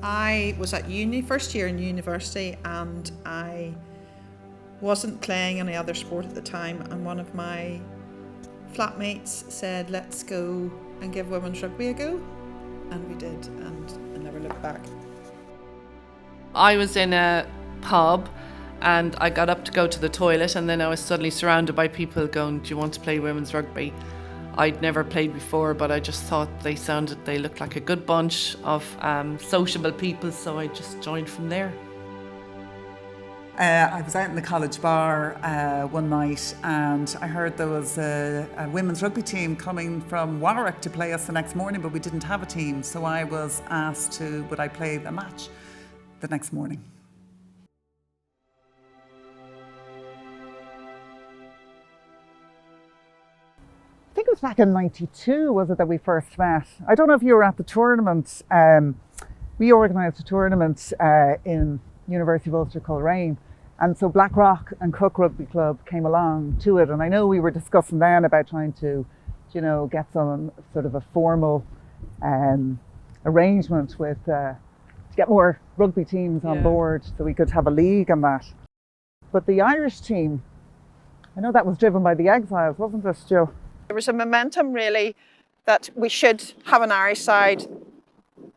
I was at first year in university, and I wasn't playing any other sport at the time, and one of my flatmates said, let's go and give women's rugby a go, and we did, and I never looked back. I was in a pub and I got up to go to the toilet, and then I was suddenly surrounded by people going, do you want to play women's rugby? I'd never played before, but I just thought they looked like a good bunch of sociable people, so I just joined from there. I was out in the college bar one night, and I heard there was a women's rugby team coming from Warwick to play us the next morning, but we didn't have a team, so I was asked would I play the match the next morning. I think it was back in '92, was it, that we first met? I don't know if you were at the tournament. We organised a tournament in University of Ulster called Raeburn, and so Blackrock and Cook Rugby Club came along to it, and I know we were discussing then about trying to, get some sort of a formal arrangement with to get more rugby teams on board so we could have a league and that. But the Irish team, I know that was driven by the exiles, wasn't it, Jill? There was a momentum really that we should have an Irish side.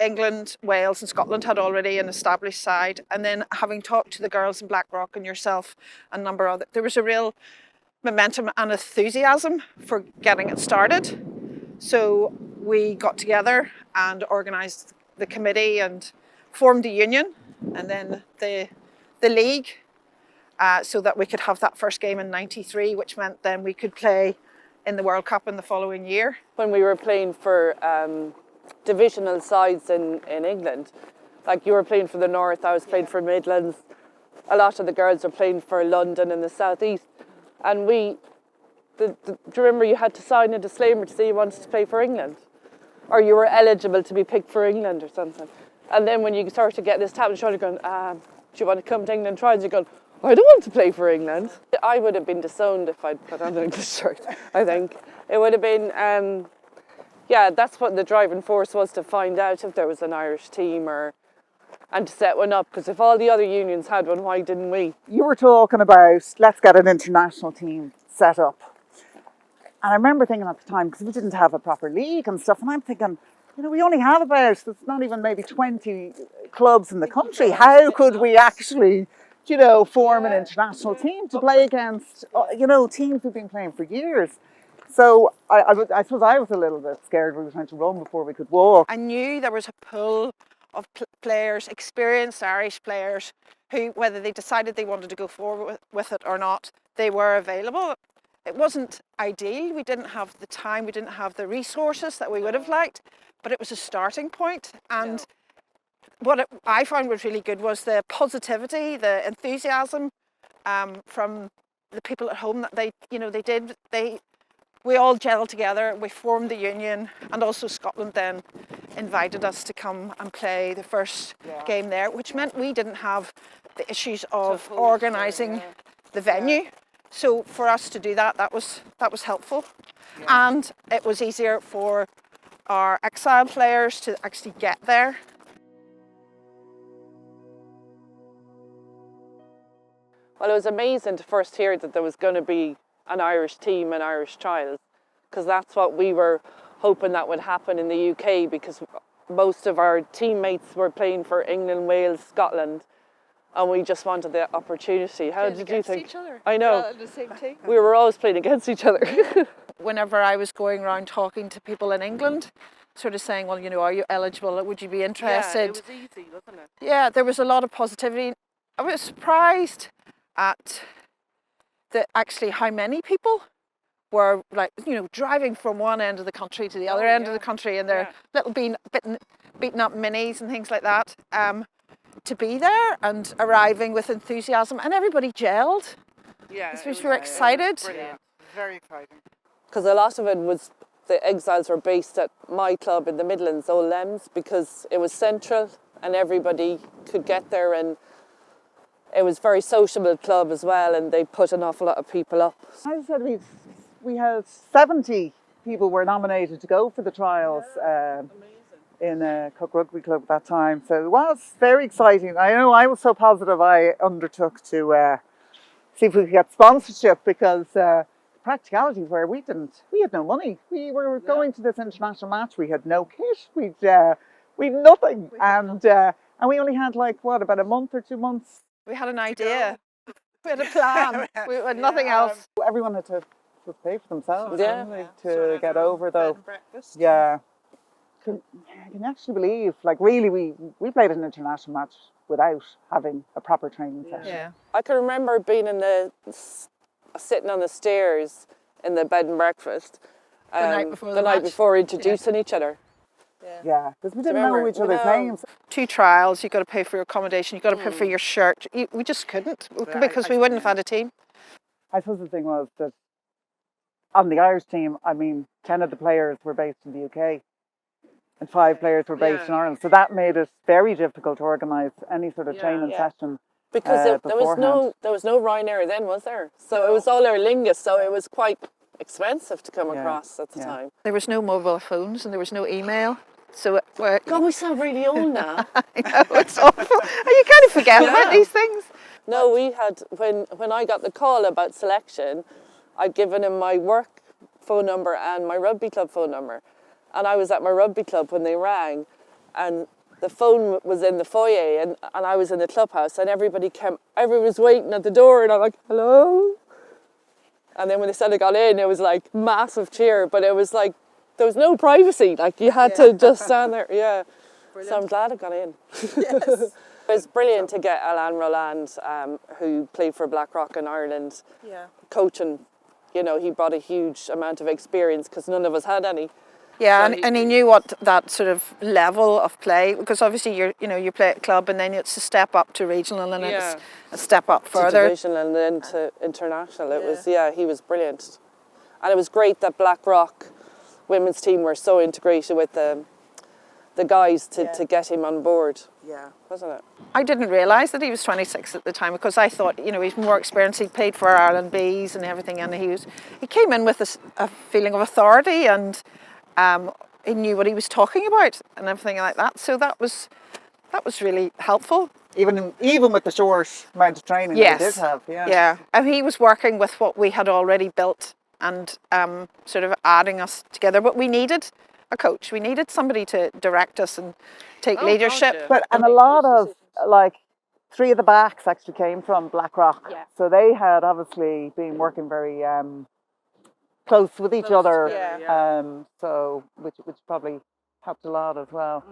England, Wales and Scotland had already an established side, and then having talked to the girls in Blackrock and yourself and a number of others, there was a real momentum and enthusiasm for getting it started. So we got together and organised the committee and formed a union, and then the league, so that we could have that first game in '93, which meant then we could play in the World Cup in the following year. When we were playing for divisional sides in England, like you were playing for the North, I was playing for Midlands, a lot of the girls were playing for London and the South East, and do you remember you had to sign a disclaimer to say you wanted to play for England, or you were eligible to be picked for England or something? And then when you start to get this tap on the shoulder going, do you want to come to England trials, you're going, I don't want to play for England. I would have been disowned if I'd put on an English shirt, I think. It would have been, that's what the driving force was, to find out if there was an Irish team and to set one up, because if all the other unions had one, why didn't we? You were talking about, let's get an international team set up. And I remember thinking at the time, because we didn't have a proper league and stuff, and I'm thinking, we only have about, there's not even maybe 20 clubs in the country. How could we actually, form an international team to play against, teams we've been playing for years? So I suppose I was a little bit scared we were trying to run before we could walk. I knew there was a pool of players, experienced Irish players, who, whether they decided they wanted to go forward with it or not, they were available. It wasn't ideal. We didn't have the time, we didn't have the resources that we would have liked, but it was a starting point. And what I found was really good was the positivity, the enthusiasm from the people at home, that we all gelled together, we formed the union, and also Scotland then invited us to come and play the first game there, which meant we didn't have the issues of organising the venue. So for us to do that was helpful. And it was easier for our exile players to actually get there. Well, it was amazing to first hear that there was going to be an Irish team and Irish trials, because that's what we were hoping that would happen in the UK, because most of our teammates were playing for England, Wales, Scotland, and we just wanted the opportunity. How did you think? Each other. I know. The same team. We were always playing against each other. Whenever I was going around talking to people in England, sort of saying, well, are you eligible? Would you be interested? Yeah, it was easy, wasn't it? Yeah, there was a lot of positivity. I was surprised at actually how many people were driving from one end of the country to the other end of the country in their little beaten up minis and things like that, to be there and arriving with enthusiasm, and everybody gelled. Yeah, we were excited. Brilliant. Very exciting. Because a lot of it was, the exiles were based at my club in the Midlands, Old Lems, because it was central and everybody could get there, and it was a very sociable club as well, and they put an awful lot of people up. I said we had 70 people were nominated to go for the trials. Amazing. in Cook Rugby Club at that time. So it was very exciting. I know I was so positive I undertook to see if we could get sponsorship because the practicality where we had no money. We were going to this international match. We had no kit. We'd nothing, and we only had like about a month or 2 months. We had an idea. We had a plan. We had nothing else. Everyone had to pay for themselves Yeah. get over though. Bed and breakfast. Yeah. Can you actually believe, like really, we played an international match without having a proper training session. Yeah. I can remember being sitting on the stairs in the bed and breakfast night before the night match. before introducing each other. Yeah, because we didn't remember? know each other's No. names. 2 trials, you've got to pay for your accommodation, you've got to pay for your shirt. We just couldn't because we wouldn't have had a team. I suppose the thing was that on the Irish team, 10 of the players were based in the UK and 5 players were based in Ireland. So that made it very difficult to organise any sort of training session. Because there was beforehand. no Ryanair then, was there? So it was all Aer Lingus, so it was quite expensive to come across at the time. There was no mobile phones and there was no email. So God, we sound really old now. I know, it's awful. You kind of forget about these things. No, we had, when I got the call about selection, I'd given him my work phone number and my rugby club phone number. And I was at my rugby club when they rang, and the phone was in the foyer, and I was in the clubhouse, and everybody was waiting at the door, and I'm like, hello? And then when they said I got in, it was like massive cheer, but it was like, there was no privacy, like you had to just stand there, Brilliant. So I'm glad I got in. Yes. It was brilliant to get Alain Roland, who played for Blackrock in Ireland, coaching. You know, he brought a huge amount of experience because none of us had any. Yeah, So and he knew what that sort of level of play, because obviously you play at club and then it's a step up to regional and then it's a step up To further. division and then to international. It was, he was brilliant. And it was great that Blackrock women's team were so integrated with the guys to get him on board. Yeah, wasn't it? I didn't realise that he was 26 at the time because I thought, he's more experienced. He played for Ireland Bees and everything, and he came in with a feeling of authority, and he knew what he was talking about and everything like that. So that was really helpful. Even with the short amount of training that we did have. Yeah. And he was working with what we had already built and sort of adding us together. But we needed a coach. We needed somebody to direct us and take leadership. And a lot of, 3 of the backs actually came from Blackrock. Yeah. So they had obviously been working very close with each other. So which probably helped a lot as well.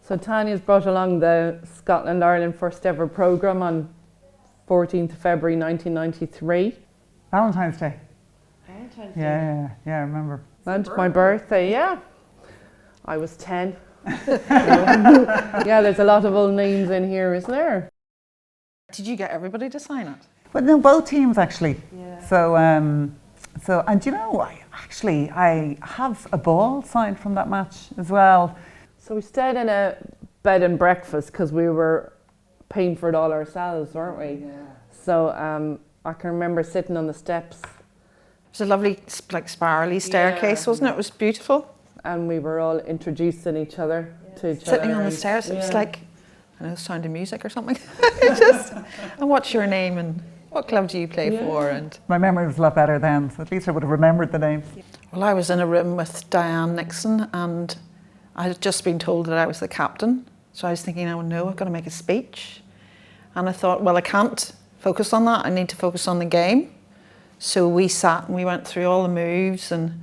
So Tanya's brought along the Scotland-Ireland first ever programme on 14th of February 1993. Valentine's Day. Yeah, I remember. And my birthday, I was 10. Yeah, there's a lot of old names in here, isn't there? Did you get everybody to sign it? But no, both teams actually. Yeah. So and I have a ball signed from that match as well. So we stayed in a bed and breakfast because we were paying for it all ourselves, weren't we? Yeah. So I can remember sitting on the steps. It was a lovely, spirally staircase, wasn't it? It was beautiful. And we were all introducing each other to each other. Sitting on the stairs, it was like, Sound of Music or something. And what's your name and what club do you play for? And my memory was a lot better then, so at least I would have remembered the names. Well, I was in a room with Diane Nixon and I had just been told that I was the captain. So I was thinking, oh no, I've got to make a speech. And I thought, well, I can't focus on that. I need to focus on the game. So we sat and we went through all the moves and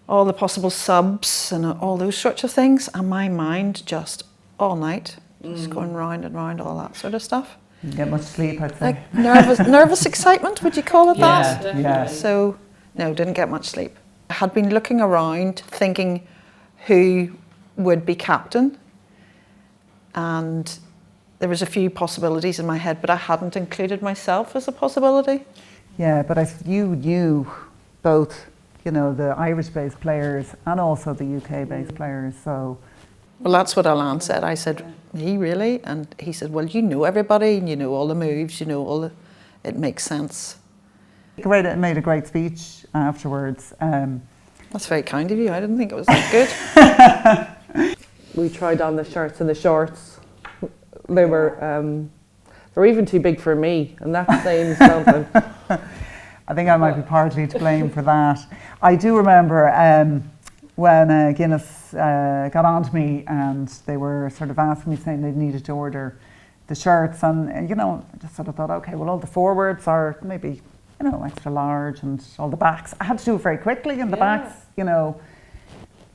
all the possible subs and all those sorts of things. And my mind just all night was going round and round, all that sort of stuff. Didn't get much sleep, I'd say. Like nervous excitement, would you call it that? Yeah. So, no, didn't get much sleep. I had been looking around thinking who would be captain, and there was a few possibilities in my head, but I hadn't included myself as a possibility. Yeah, but you knew both, the Irish-based players and also the UK-based players, so Well, that's what Alan said. I said, me, really? And he said, well, you know everybody, and you know all the moves, you know all the... It makes sense. It made a great speech afterwards. That's very kind of you. I didn't think it was that good. We tried on the shirts and the shorts. They were even too big for me, and that's saying something. I think I might be partly to blame for that. I do remember when Guinness got on to me and they were sort of asking me, saying they needed to order the shirts, and you know, I just sort of thought, okay, well, all the forwards are maybe, you know, extra large, and all the backs. I had to do it very quickly, and the backs, you know,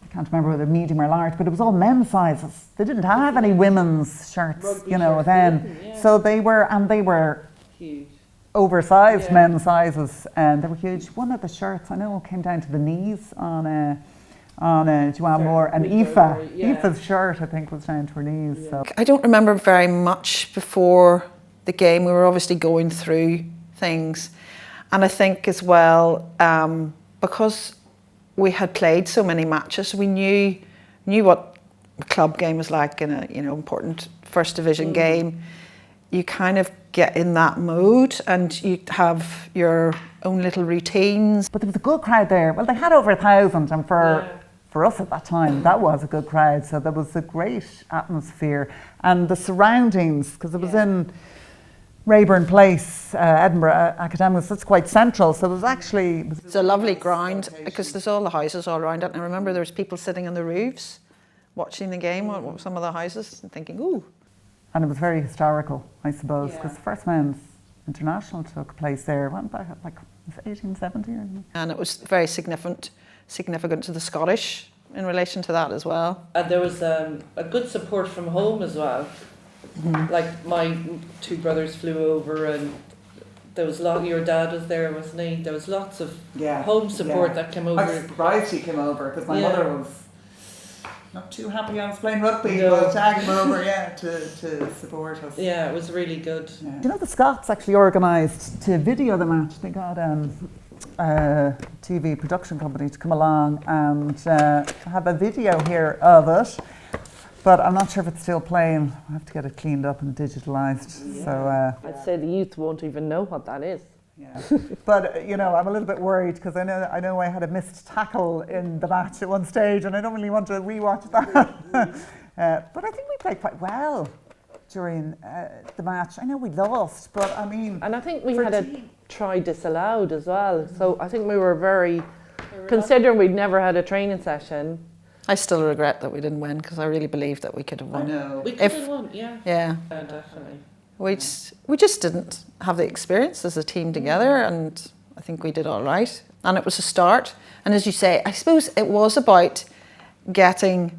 I can't remember whether medium or large, but it was all men's sizes. They didn't have any women's shirts, rugby, you know, then. So they were huge, oversized men's sizes, and they were huge. One of the shirts, I know, came down to the knees on Joanne Moore, and Aoife's shirt, I think, was down to her knees. So I don't remember very much before the game. We were obviously going through things, and I think as well, because we had played so many matches, we knew what a club game was like in a, you know, important first division game. You kind of get in that mode, and you have your own little routines. But there was a good crowd there. Well, they had over 1,000, and for us at that time, that was a good crowd. So there was a great atmosphere, and the surroundings, because it was in Raeburn Place, Edinburgh Academics. That's quite central. So it was actually... It's a lovely ground, because there's all the houses all around it. And I remember there was people sitting on the roofs watching the game on some of the houses and thinking, ooh. And it was very historical, I suppose, because the first men's international took place there, went back like 1870 or something. And it was very significant to the Scottish in relation to that as well. And there was a good support from home as well. Like my two brothers flew over, and there was your dad was there, wasn't he? There was lots of home support that came over. I was surprised he came over, because my mother was not too happy I was playing rugby, but I came over, to support us. Yeah, it was really good. Yeah. Do you know the Scots actually organised to video the match? They got a TV production company to come along and have a video here of it, but I'm not sure if it's still playing. I have to get it cleaned up and digitalised. Yeah. So I'd say the youth won't even know what that is. Yeah, but you know, I'm a little bit worried, because I know I had a missed tackle in the match at one stage, and I don't really want to rewatch that. But I think we played quite well during the match. I know we lost, but I mean... And I think we had a try disallowed as well. So I think we were very... Considering we'd never had a training session. I still regret that we didn't win, because I really believed that we could have won. I know. We could have won, yeah. Yeah. Definitely. We just didn't have the experience as a team together, and I think we did all right. And it was a start. And as you say, I suppose it was about getting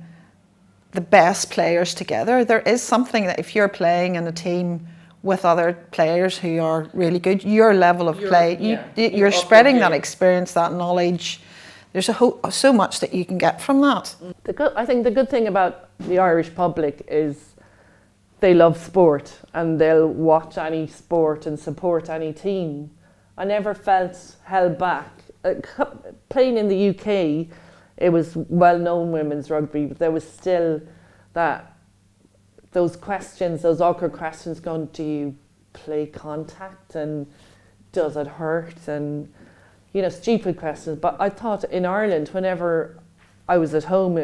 the best players together. There is something that if you're playing in a team with other players who are really good, your level of play, you're spreading that experience, that knowledge. There's so much that you can get from that. I think the good thing about the Irish public is they love sport, and they'll watch any sport and support any team. I never felt held back. Playing in the UK, it was well-known women's rugby, but there was still those awkward questions going, do you play contact, and does it hurt, and you know, stupid questions. But I thought in Ireland, whenever I was at home,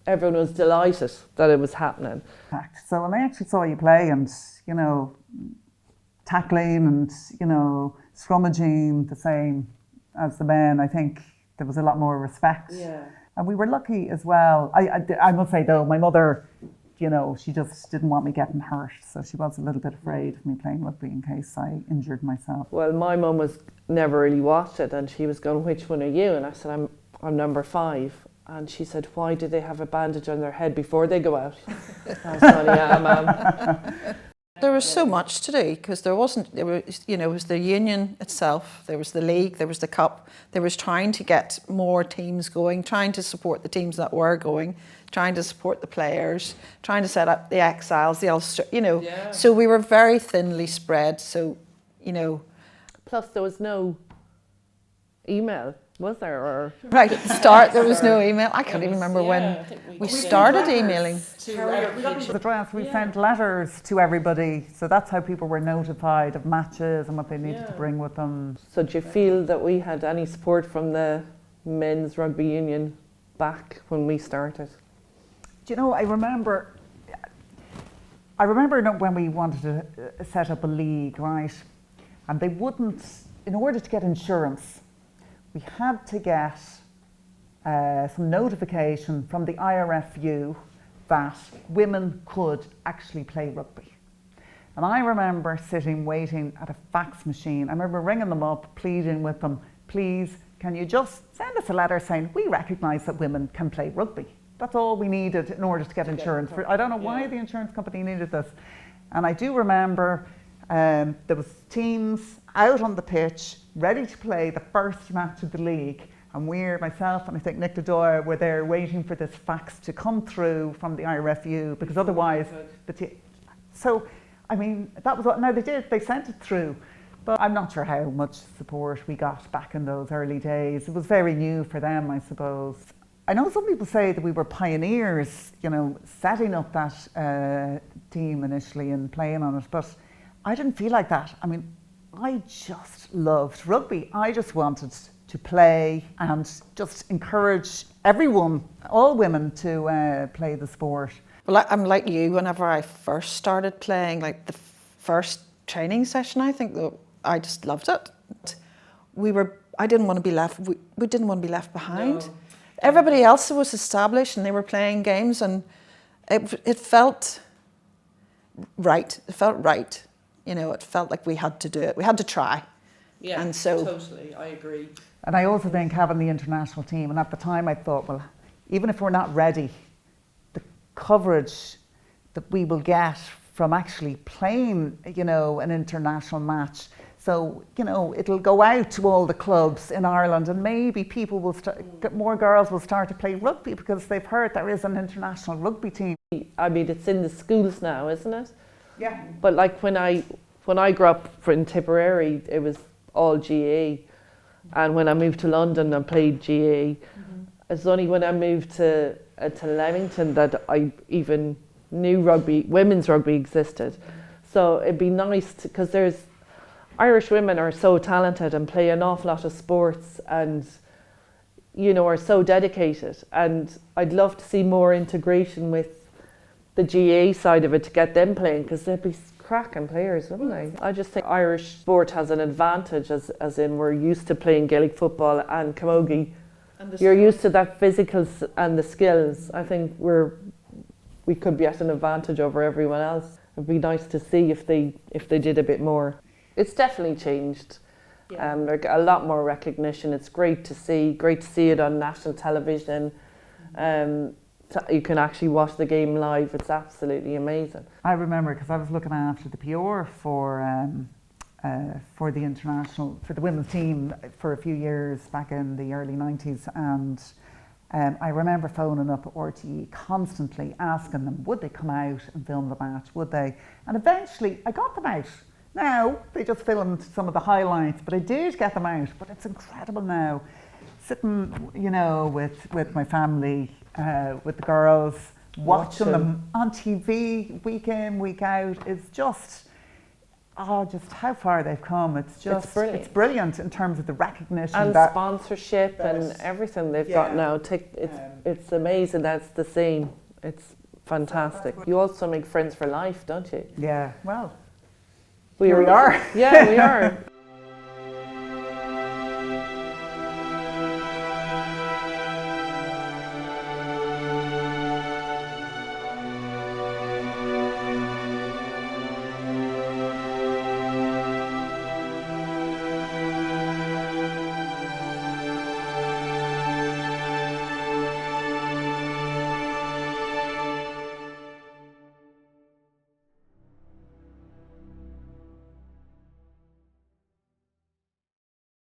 everyone was delighted that it was happening. So when I actually saw you play, and you know, tackling and you know, scrummaging the same as the men, I think there was a lot more respect. Yeah. And we were lucky as well. I must say though, my mother, you know, she just didn't want me getting hurt, so she was a little bit afraid of me playing rugby in case I injured myself. Well, my mum was never really watched it, and she was going, "Which one are you?" And I said, "I'm number 5." And she said, "Why do they have a bandage on their head before they go out?" I was like, "Yeah, ma'am." There was so much to do, because there was, you know, it was the union itself, there was the league, there was the cup, there was trying to get more teams going, trying to support the teams that were going, trying to support the players, trying to set up the exiles, the Ulster, you know. Yeah. So we were very thinly spread, so, you know. Plus there was no email. Was there? Or Right at the start, there was no email. I can't even remember when we started emailing. The dress, we sent letters to everybody, so that's how people were notified of matches and what they needed to bring with them. so do you feel that we had any support from the men's rugby union back when we started? Do you know, I remember when we wanted to set up a league, right? And they wouldn't, in order to get insurance, we had to get some notification from the IRFU that women could actually play rugby. And I remember sitting waiting at a fax machine. I remember ringing them up, pleading with them, please, can you just send us a letter saying we recognise that women can play rugby. That's all we needed in order to get insurance. I don't know why the insurance company needed this. And I do remember there was teams out on the pitch ready to play the first match of the league, and myself and I think Nick Dodoy were there waiting for this fax to come through from the IRFU, because otherwise so I mean that was what, now they sent it through, but I'm not sure how much support we got back in those early days. It was very new for them, I suppose. I know some people say that we were pioneers, you know, setting up that team initially and playing on it, but I didn't feel like that. I mean, I just loved rugby. I just wanted to play and just encourage everyone, all women, to play the sport. Well, I'm like you. Whenever I first started playing, like the first training session, I think that I just loved it. I didn't want to be left. We didn't want to be left behind. No. Everybody else was established and they were playing games, and it felt right. It felt right. You know, it felt like we had to do it. We had to try. Yeah, and so, totally, I agree. And I also think having the international team, and at the time I thought, well, even if we're not ready, the coverage that we will get from actually playing, you know, an international match. So, you know, it'll go out to all the clubs in Ireland, and maybe people will more girls will start to play rugby because they've heard there is an international rugby team. I mean, it's in the schools now, isn't it? Yeah. But like when I grew up in Tipperary, it was all GA, and when I moved to London and played GA, it's only when I moved to Leamington that I even knew women's rugby existed. So it'd be nice because Irish women are so talented and play an awful lot of sports, and you know, are so dedicated, and I'd love to see more integration with the GA side of it to get them playing, because they'd be cracking players, wouldn't they? I just think Irish sport has an advantage, as in we're used to playing Gaelic football and camogie. You're used to that physicals and the skills. I think we could be at an advantage over everyone else. It'd be nice to see if they did a bit more. It's definitely changed. Yeah. There's a lot more recognition. It's great to see it on national television. You can actually watch the game live. It's absolutely amazing. I remember because I was looking after the PR for the international, for the women's team for a few years back in the early 90s, and I remember phoning up RTE constantly asking them would they come out and film the match, would they? And eventually I got them out. Now, they just filmed some of the highlights, but I did get them out. But it's incredible now, sitting, you know, with my family, with the girls, watching them on TV week in, week out. It's just how far they've come. It's brilliant in terms of the recognition. And sponsorship and everything they've got now. It's amazing that's the same. It's fantastic. You also make friends for life, don't you? Yeah, well. We are. Yeah, we are.